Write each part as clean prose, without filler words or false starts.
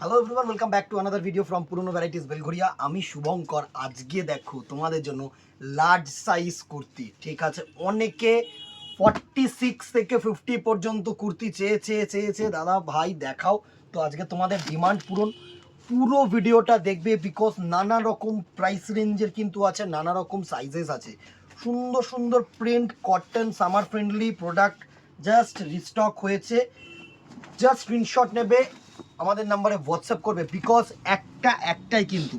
Hello everyone, welcome back to another video from পুরনো varieties Belgharia. আমি শুভঙ্কর। আজকে দেখো তোমাদের জন্য লার্জ সাইজ কুর্তি, ঠিক আছে। অনেকে 46 থেকে 50 পর্যন্ত কুর্তি চেয়েছে দাদা ভাই দেখাও। তো আজকে তোমাদের ডিমান্ড পূরণ। পুরো ভিডিওটা দেখবে বিকজ নানা রকম প্রাইস রেঞ্জের কিন্তু আছে, নানা রকম সাইজেস আছে। সুন্দর সুন্দর print, cotton, summer friendly product just restock হয়েছে। জাস্ট স্ক্রিনশট নেবে, আমাদের নাম্বারে হোয়াটসঅ্যাপ করবে বিকজ একটাই কিন্তু,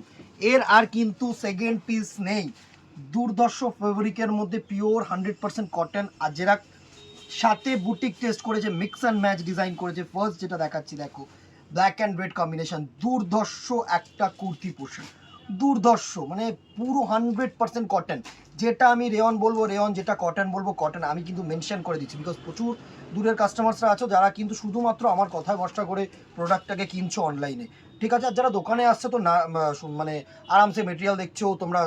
এর আর কিন্তু সেকেন্ড পিস নেই। দুর্ধর্ষ ফেব্রিকের মধ্যে পিওর 100% কটন আজরাক, সাথে বুটিক টেস্ট করেছে, মিক্স অ্যান্ড ম্যাচ ডিজাইন করেছে। ফার্স্ট যেটা দেখাচ্ছি দেখো, ব্ল্যাক অ্যান্ড রেড কম্বিনেশন, দুর্ধর্ষ একটা কুর্তি পোর্শন, দুর্ধর্ষ মানে পুরো 100% কটন। যেটা আমি রেয়ন বলবো রেয়ন, যেটা কটন বলবো কটন। আমি কিন্তু মেনশন করে দিচ্ছি বিকজ প্রচুর দূরের কাস্টমার্সরা আছো যারা কিন্তু শুধুমাত্র আমার কথায় ভরসা করে প্রোডাক্টটাকে কিনছো অনলাইনে, ঠিক আছে। আর যারা দোকানে আসছে তো না মানে আরামসে মেটেরিয়াল দেখছো তোমরা,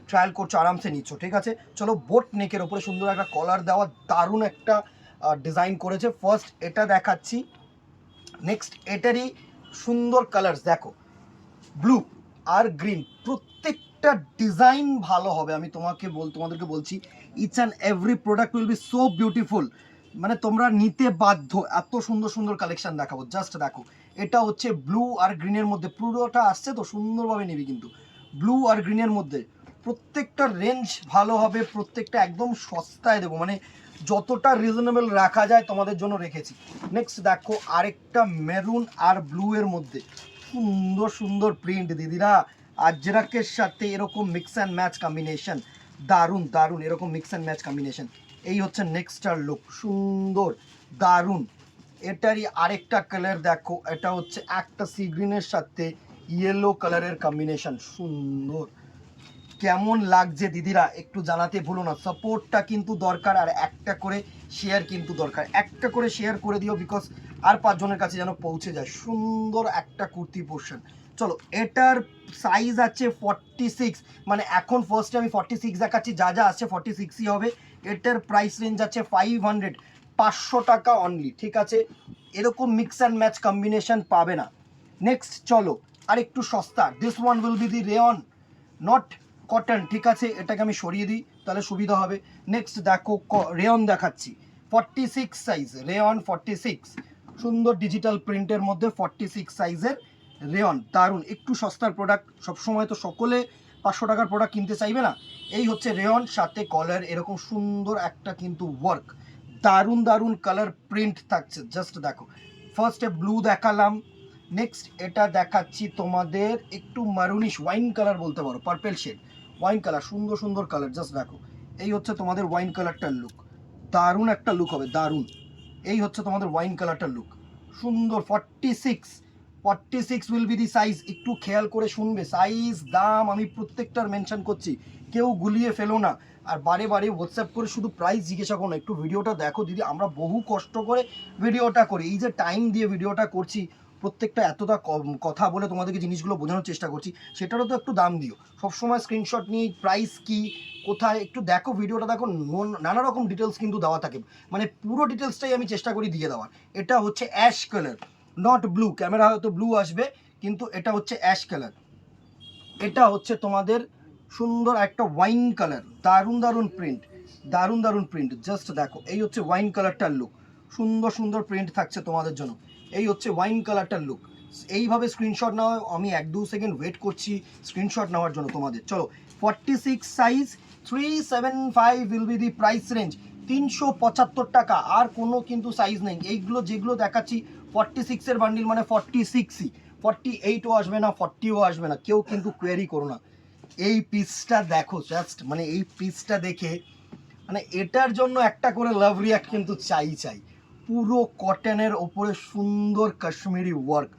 ট্রায়াল করছো, আরামসে নিচ্ছ, ঠিক আছে। চলো, বোট নেকের ওপরে সুন্দর একটা কলার দেওয়া দারুণ একটা ডিজাইন করেছে। ফার্স্ট এটা দেখাচ্ছি, নেক্সট এটারই সুন্দর কালার্স দেখো, ব্লু আর গ্রিন, প্রত্যেকটা ডিজাইন ভালো হবে। আমি তোমাদেরকে বলছি, each and every product will be so beautiful, মানে তোমরা নিতে বাধ্য। এত সুন্দর সুন্দর কালেকশন দেখাবো, জাস্ট দেখো। এটা হচ্ছে ব্লু আর গ্রিনের মধ্যে, পুরোটা আসছে তো সুন্দরভাবে নিবি কিন্তু। ব্লু আর গ্রিনের মধ্যে প্রত্যেকটা রেঞ্জ ভালো হবে, প্রত্যেকটা একদম সস্তায় দেবো, মানে যতটা রিজনেবল রাখা যায় তোমাদের জন্য রেখেছি। নেক্সট দেখো আরেকটা মেরুন আর ব্লু এর মধ্যে সুন্দর সুন্দর প্রিন্ট দিদিরা, আজরাকের সাথে এরকম মিক্স অ্যান্ড ম্যাচ কম্বিনেশন, দারুণ দারুণ এরকম মিক্স অ্যান্ড ম্যাচ কম্বিনেশন। এই হচ্ছে নেক্সটার লুক, সুন্দর দারুণ। এটারই আরেকটা কালার দেখো, এটা হচ্ছে একটা সি গ্রিনের সাথে ইয়েলো কালারের কম্বিনেশন, সুন্দর। কেমন লাগছে দিদিরা একটু জানাতে ভুলো না, সাপোর্টটা কিন্তু দরকার। আর একটা করে শেয়ার কিন্তু দরকার, একটা করে শেয়ার করে দিও বিকজ আর 5 জনের কাছে যেন পৌঁছে যায়। সুন্দর একটা কুর্তি পোর্শন। চলো, এটার সাইজ আছে 46, মানে এখন ফার্স্টে আমি 46 দেখাচ্ছি, যা যা আছে 46ই হবে। এটার প্রাইস রেঞ্জ আছে 500, 500 টাকা অনলি, ঠিক আছে। এরকম মিক্স অ্যান্ড ম্যাচ কম্বিনেশন পাবে না। নেক্সট চলো, আর একটু সস্তা, this one will be the rayon, not cotton, ঠিক আছে। এটাকে আমি সরিয়ে দিই তাহলে সুবিধা হবে। নেক্সট দেখো রেয়ন দেখাচ্ছি, 46 সাইজ রেয়ন, 46 সুন্দর ডিজিটাল প্রিন্টের মধ্যে 46 সাইজের রেয়ন, দারুণ। একটু সস্তার প্রোডাক্ট, সবসময় তো সকলে 500 টাকার প্রোডাক্ট কিনতে চাইবে না। এই হচ্ছে রেয়ন, সাথে কলার এরকম সুন্দর একটা কিন্তু ওয়ার্ক, দারুণ দারুণ কালার প্রিন্ট থাকছে, জাস্ট দেখো। ফার্স্টে ব্লু দেখালাম, নেক্সট এটা দেখাচ্ছি তোমাদের একটু মারুনিশ ওয়াইন কালার বলতে পারো, পার্পেল শেড ওয়াইন কালার, সুন্দর সুন্দর কালার, জাস্ট দেখো। এই হচ্ছে তোমাদের ওয়াইন কালারটার লুক, দারুণ একটা লুক হবে, দারুণ। এই হচ্ছে তোমাদের ওয়াইন কালারটার লুক, সুন্দর। 46 উইল বি দি সাইজ, একটু খেয়াল করে শুনবে, সাইজ দাম আমি প্রত্যেকটার মেনশন করছি, কেউ গুলিয়ে ফেলো না। আর বারে বারে হোয়াটসঅ্যাপ করে শুধু প্রাইস জিজ্ঞাসা করো না, একটু ভিডিওটা দেখো দিদি। আমরা বহু কষ্ট করে ভিডিওটা করি, এই যে টাইম দিয়ে ভিডিওটা করছি, প্রত্যেকটা এতটা কথা বলে তোমাদেরকে জিনিসগুলো বোঝানোর চেষ্টা করছি, সেটারও তো একটু দাম দিও। সবসময় স্ক্রিনশট নিয়ে প্রাইস কি কোথায় একটু দেখো, ভিডিওটা দেখো, নানা রকম ডিটেলস কিন্তু দেওয়া থাকে, মানে পুরো ডিটেলসটাই আমি চেষ্টা করি দিয়ে দেওয়ার। এটা হচ্ছে ash colour, not blue, camera হয়তো ব্লু আসবে কিন্তু এটা হচ্ছে অ্যাশ কালার। এটা হচ্ছে তোমাদের সুন্দর একটা ওয়াইন কালার, দারুণ দারুণ প্রিন্ট, দারুণ দারুণ প্রিন্ট, জাস্ট দেখো। এই হচ্ছে ওয়াইন কালারটার লুক, সুন্দর সুন্দর প্রিন্ট থাকছে তোমাদের জন্য। এই হচ্ছে ওয়াইন কালারটার লুক। এইভাবে স্ক্রিনশট নেওয়া, আমি 1-2 সেকেন্ড ওয়েট করছি স্ক্রিনশট নেওয়ার জন্য তোমাদের। চলো, 46 size, 375 will be the price range, 375 টাকা। আর কোনো কিন্তু সাইজ নেই, এইগুলো যেগুলো দেখাচ্ছি 46-এর বান্ডিল মানে 46ই, 48ও আসবে না, 40ও আসবে না, কেউ কিন্তু কোয়েরি করো না। এই পিসটা দেখো জাস্ট, মানে এই পিসটা দেখে মানে এটার জন্য একটা করে লাভ রিয়াক্ট কিন্তু চাই। পুরো কটনের ওপরে সুন্দর কাশ্মীরি ওয়ার্ক,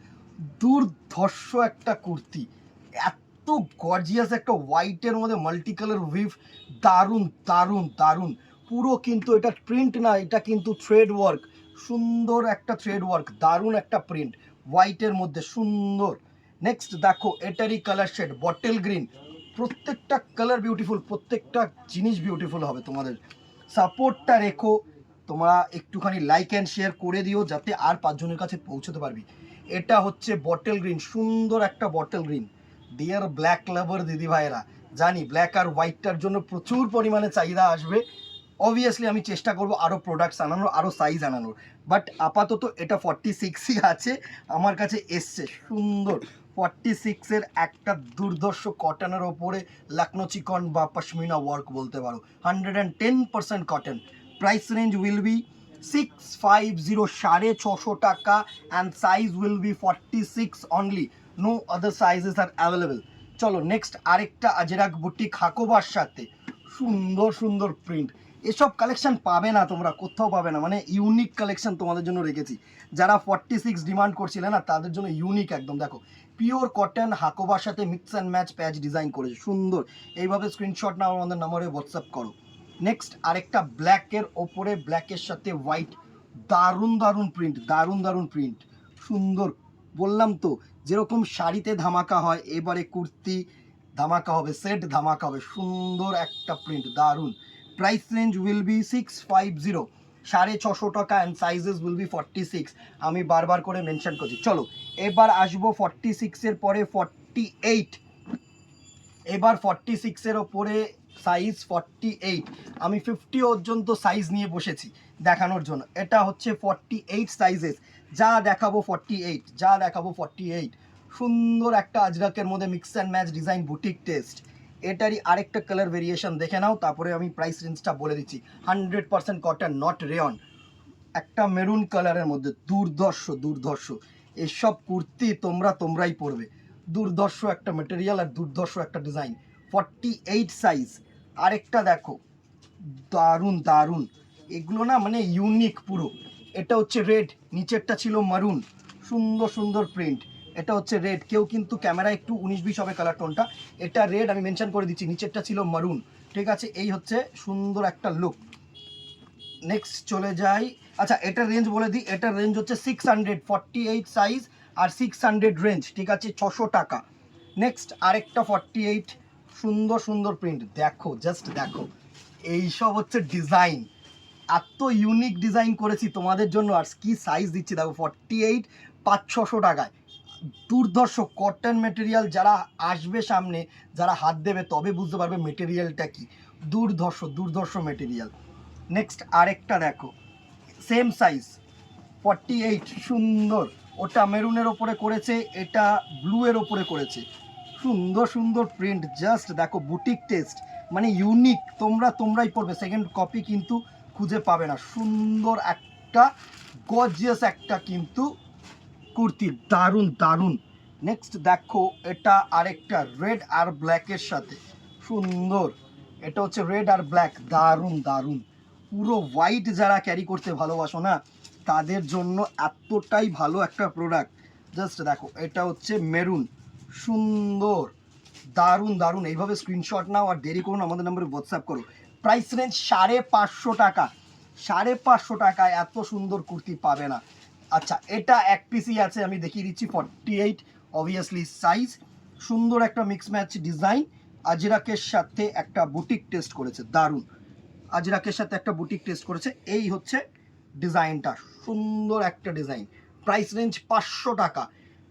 দুর্ধর্ষ একটা কুর্তি, এত গর্জিয়াস একটা হোয়াইটের মধ্যে মাল্টি কালার উইভ, দারুণ দারুণ দারুণ। পুরো কিন্তু এটা প্রিন্ট না, এটা কিন্তু থ্রেড ওয়ার্ক, সুন্দর একটা থ্রেড ওয়ার্ক, দারুণ একটা প্রিন্ট হোয়াইটের মধ্যে, সুন্দর। নেক্সট দেখো এটারই কালার শেড বটেল গ্রিন, প্রত্যেকটা কালার বিউটিফুল, প্রত্যেকটা জিনিস বিউটিফুল হবে তোমাদের। সাপোর্টটা রেখো, তোমরা একটুখানি লাইক অ্যান্ড শেয়ার করে দিও যাতে আর 5 জনের কাছে পৌঁছতে পারবি। এটা হচ্ছে বটল গ্রিন, সুন্দর একটা bottle green. Dear black lover দিদি ভাইরা, জানি ব্ল্যাক আর হোয়াইটটার জন্য প্রচুর পরিমাণে চাহিদা আসবে। অবভিয়াসলি আমি চেষ্টা করব আরও প্রোডাক্টস আনানোর, আরও সাইজ আনানোর, বাট আপাতত এটা 46ই আছে আমার কাছে এসছে। সুন্দর 46-এর একটা দুর্ধর্ষ কটনের ওপরে লখনৌ চিকন বা পশমিনা ওয়ার্ক বলতে পারো, 110% cotton. Price range will be 650, 650 টাকা, and size will be 46 only, no other sizes are available. চলো নেক্সট আরেকটা আজরাক বুটিক হাকোবার সাথে সুন্দর সুন্দর প্রিন্ট। এসব কালেকশন পাবে না তোমরা, কোথাও পাবে না, মানে ইউনিক কালেকশন তোমাদের জন্য রেখেছি। যারা 46 ডিমান্ড করছিলে না তাদের জন্য ইউনিক একদম। দেখো পিওর কটন হাকোবার সাথে mix and match patch design করেছে, সুন্দর। এইভাবে স্ক্রিনশট নাও, আমাদের নম্বরে হোয়াটসঅ্যাপ করো। নেক্সট আরেকটা ব্ল্যাকের ওপরে ব্ল্যাকের সাথে হোয়াইট, দারুণ দারুণ প্রিন্ট, দারুণ দারুণ প্রিন্ট, সুন্দর। বললাম তো যেরকম শাড়িতে ধামাকা হয়, এবারে কুর্তি ধামাকা হবে, সেট ধামাকা হবে, সুন্দর একটা প্রিন্ট, দারুণ। প্রাইস রেঞ্জ উইল বি 650, 650 টাকা, অ্যান্ড সাইজেস উইল বি 46। আমি বারবার করে মেনশন করছি। চলো এবার আসবো 46-এর পরে 48। এবার 46-এর ওপরে সাইজ 48, আমি 50 পর্যন্ত সাইজ নিয়ে বসেছি দেখানোর জন্য। এটা হচ্ছে 48 সাইজেস, যা দেখাবো 48, যা দেখাবো 48। সুন্দর একটা আজরাকের মধ্যে mix and match design, boutique test. এটারই আরেকটা কালার ভেরিয়েশন দেখে নাও, তারপরে আমি প্রাইস রেঞ্জটা বলে দিচ্ছি। 100% কটন, নট রেয়ন, একটা মেরুন কালারের মধ্যে, দুর্ধর্ষ দুর্ধর্ষ। এসব কুর্তি তোমরাই পরবে, দুর্ধর্ষ একটা মেটেরিয়াল আর দুর্ধর্ষ একটা ডিজাইন। 48 সাইজ। আরেকটা দেখো, দারুণ দারুণ, এগুলো না মানে ইউনিক পুরো। এটা হচ্ছে রেড, নিচেরটা ছিল মারুন, সুন্দর সুন্দর প্রিন্ট। এটা হচ্ছে রেড, কেউ কিন্তু ক্যামেরা একটু 19-20 হবে কালার টোনটা, এটা রেড, আমি মেনশন করে দিচ্ছি। নিচেরটা ছিল মারুন, ঠিক আছে। এই হচ্ছে সুন্দর একটা লুক। নেক্সট চলে যাই, আচ্ছা এটার রেঞ্জ বলে দিই। এটার রেঞ্জ হচ্ছে 600, 48 সাইজ আর 600 রেঞ্জ, ঠিক আছে, 600 টাকা। নেক্সট আরেকটা 48, সুন্দর সুন্দর প্রিন্ট, দেখো জাস্ট দেখো, এইসব হচ্ছে ডিজাইন, এত ইউনিক ডিজাইন করেছি তোমাদের জন্য। আর কি সাইজ দিচ্ছি দেখো, 48, 500-600 টাকায়, দুর্ধর্ষ কটন মেটেরিয়াল। যারা আসবে সামনে, যারা হাত দেবে তবে বুঝতে পারবে মেটেরিয়ালটা কি, দুর্ধর্ষ দুর্ধর্ষ মেটেরিয়াল। নেক্সট আরেকটা দেখো, সেম সাইজ 48, সুন্দর। ওটা মেরুনের ওপরে করেছে, এটা ব্লু এর ওপরে করেছে, সুন্দর সুন্দর প্রিন্ট, জাস্ট দেখো, বুটিক টেস্ট, মানে ইউনিক। তোমরাই পড়বে, সেকেন্ড কপি কিন্তু খুঁজে পাবে না। সুন্দর একটা গর্জিয়াস একটা কিন্তু কুর্তি, দারুণ দারুণ। নেক্সট দেখো, এটা আরেকটা রেড আর ব্ল্যাকের সাথে, সুন্দর। এটা হচ্ছে রেড আর ব্ল্যাক, দারুণ দারুণ। পুরো হোয়াইট যারা ক্যারি করতে ভালোবাসো না তাদের জন্য এতটাই ভালো একটা প্রোডাক্ট। জাস্ট দেখো, এটা হচ্ছে মেরুন, সুন্দর, দারুণ দারুণ। এইভাবে স্ক্রিনশট নাও আর দেরি করুন, আমাদের নম্বরে হোয়াটসঅ্যাপ করো। প্রাইস রেঞ্জ 550 টাকা, 550 টাকায় এত সুন্দর কুর্তি পাবে না। আচ্ছা এটা এক পিসই আছে, আমি দেখিয়ে দিচ্ছি। 48 অবভিয়াসলি সাইজ, সুন্দর একটা মিক্স ম্যাচ ডিজাইন, আজরাকের সাথে একটা বুটিক টেস্ট করেছে, দারুণ। আজরাকের সাথে একটা বুটিক টেস্ট করেছে, এই হচ্ছে ডিজাইনটা, সুন্দর একটা ডিজাইন। প্রাইস রেঞ্জ 500 টাকা।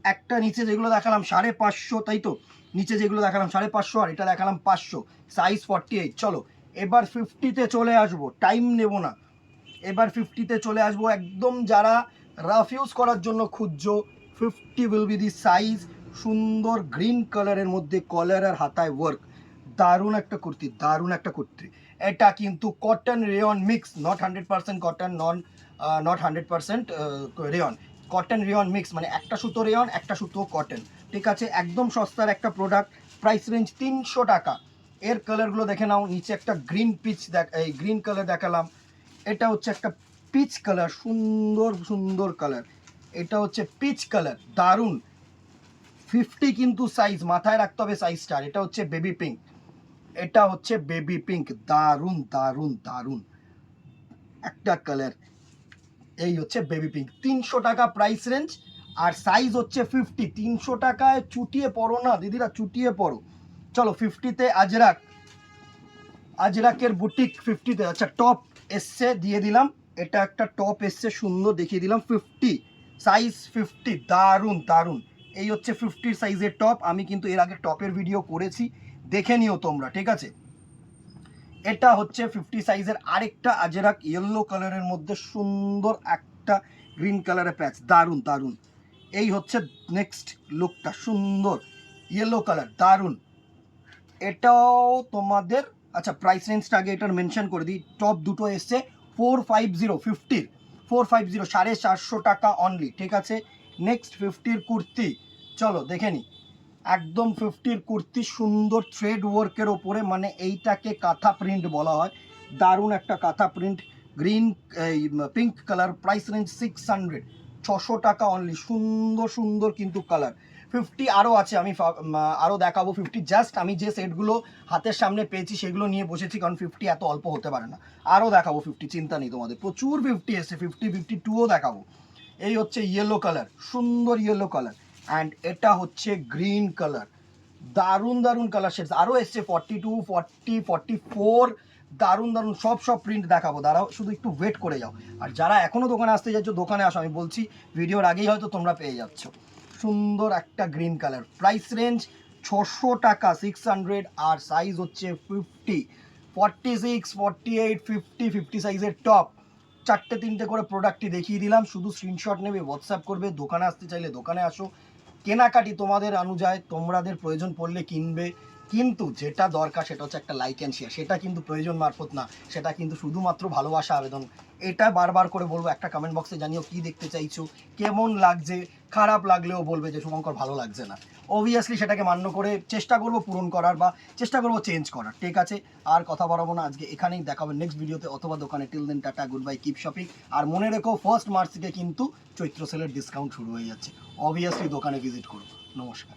একটা নিচে যেগুলো দেখালাম 550, তাই তো, নিচে যেগুলো দেখালাম 550 আর এটা দেখালাম 500, সাইজ 48। চলো এবার 50-তে চলে আসবো, টাইম নেব না। এবার 50-তে চলে আসবো, একদম যারা রাফ ইউজ করার জন্য খুঁজছো, 50 উইল বি দি সাইজ। সুন্দর গ্রিন কালারের মধ্যে কলার আর হাতায় ওয়ার্ক, দারুণ একটা কুর্তি, দারুণ একটা কুর্তি। এটা কিন্তু cotton rayon mix, not 100% cotton, not 100% rayon, cotton rayon mix, মানে একটা সুতো রেয়ন একটা সুতো কটন, ঠিক আছে। একদম সস্তার একটা প্রোডাক্ট। প্রাইস রেঞ্জ 300 টাকা। এর কালারগুলো দেখে নাও, নিচে একটা গ্রিন পিচ, এই গ্রিন কালার দেখালাম, এটা হচ্ছে একটা পিচ কালার, সুন্দর সুন্দর কালার। এটা হচ্ছে পিচ কালার, দারুণ। 50 কিন্তু সাইজ, মাথায় রাখতে হবে সাইজটা। এটা হচ্ছে বেবি পিঙ্ক, এটা হচ্ছে বেবি পিঙ্ক, দারুণ দারুণ দারুণ একটা কালার। এই হচ্ছে বেবি পিঙ্ক, 300 টাকা প্রাইস রেঞ্জ, আর সাইজ হচ্ছে 50। 300 টাকায় চুটিয়ে পড়ো না দিদিরা, চুটিয়ে পড়ো। চলো 50-তে আজরাকের বুটিক 50-তে। আচ্ছা টপ এসছে, দিয়ে দিলাম, এটা একটা টপ এসছে, সুন্দর দেখিয়ে দিলাম। 50 সাইজ 50, দারুণ দারুণ। এই হচ্ছে 50 সাইজের টপ। আমি কিন্তু এর আগে টপের ভিডিও করেছি, দেখে নিও তোমরা, ঠিক আছে। এটা হচ্ছে 50 সাইজের আরেকটা আজরাক ইয়েলো কালারের মধ্যে সুন্দর একটা গ্রিন কালারের প্যাচ, দারুণ দারুণ। এই হচ্ছে নেক্সট লুকটা, সুন্দর ইয়েলো কালার, দারুণ। এটাও তোমাদের, আচ্ছা প্রাইস রেঞ্জটা আগে এটার মেনশন করে দিই। টপ দুটো এসছে 450, 50 450, 450 টাকা অনলি, ঠিক আছে। নেক্সট 50 কুর্তি, চলো দেখে নিই। একদম 50 কুর্তি, সুন্দর থ্রেড ওয়ার্কের ওপরে, মানে এইটাকে কাঁথা প্রিন্ট বলা হয়, দারুণ একটা কাঁথা print, green pink colour. Price range 600, 600 টাকা অনলি, সুন্দর সুন্দর কিন্তু কালার। 50 আরও আছে, আমি আরও দেখাবো 50। জাস্ট আমি যে সেটগুলো হাতের সামনে পেয়েছি সেগুলো নিয়ে বসেছি, কারণ 50 এত অল্প হতে পারে না। আরও দেখাবো 50, চিন্তা নেই তোমাদের, প্রচুর 50 এসছে, 50, 52ও দেখাবো। এই হচ্ছে ইয়েলো কালার, সুন্দর ইয়েলো কালার, অ্যান্ড এটা হচ্ছে গ্রিন কালার, দারুণ দারুণ কালার শেডস। আরও এসছে 42, 40, 44, দারুণ দারুণ সব প্রিন্ট দেখাবো, দাঁড়াও শুধু একটু ওয়েট করে যাও। আর যারা এখনও দোকানে আসতে যাচ্ছ, দোকানে আসো, আমি বলছি ভিডিওর আগেই হয়তো তোমরা পেয়ে যাচ্ছ। সুন্দর একটা গ্রিন কালার, প্রাইস রেঞ্জ 600 টাকা, 600, আর সাইজ হচ্ছে 50, 46, 48, 50, 50 সাইজের টপ। চারটে তিনটে করে প্রোডাক্টটি দেখিয়ে দিলাম, শুধু স্ক্রিনশট নেবে, হোয়াটসঅ্যাপ করবে। দোকানে আসতে চাইলে দোকানে আসো, কেনাকাটি তোমাদের অনুযায়ী, তোমাদের প্রয়োজন পড়লে কিনবে, কিন্তু যেটা দরকার সেটা হচ্ছে একটা লাইক অ্যান্ড শেয়ার। সেটা কিন্তু প্রয়োজন মারফত না, সেটা কিন্তু শুধুমাত্র ভালোবাসা আবেদন। এটা বারবার করে বলবো, একটা কমেন্ট বক্সে জানিও কি দেখতে চাইছো, কেমন লাগছে। খারাপ লাগলেও বলবে যে শুভঙ্কর ভালো লাগছে না, অবভিয়াসলি সেটাকে মান্য করে চেষ্টা করব পূরণ করার, বা চেষ্টা করব চেঞ্জ করার, ঠিক আছে। আর কথা বাড়াবো না, আজকে এখানেই দেখাবো নেক্সট ভিডিওতে অথবা দোকানে। Till then tata, good bye, keep shopping. আর মনে রেখো 1 মার্চ থেকে কিন্তু চৈত্র সেলের ডিসকাউন্ট শুরু হয়ে যাচ্ছে, অবভিয়াসলি দোকানে ভিজিট করো। নমস্কার।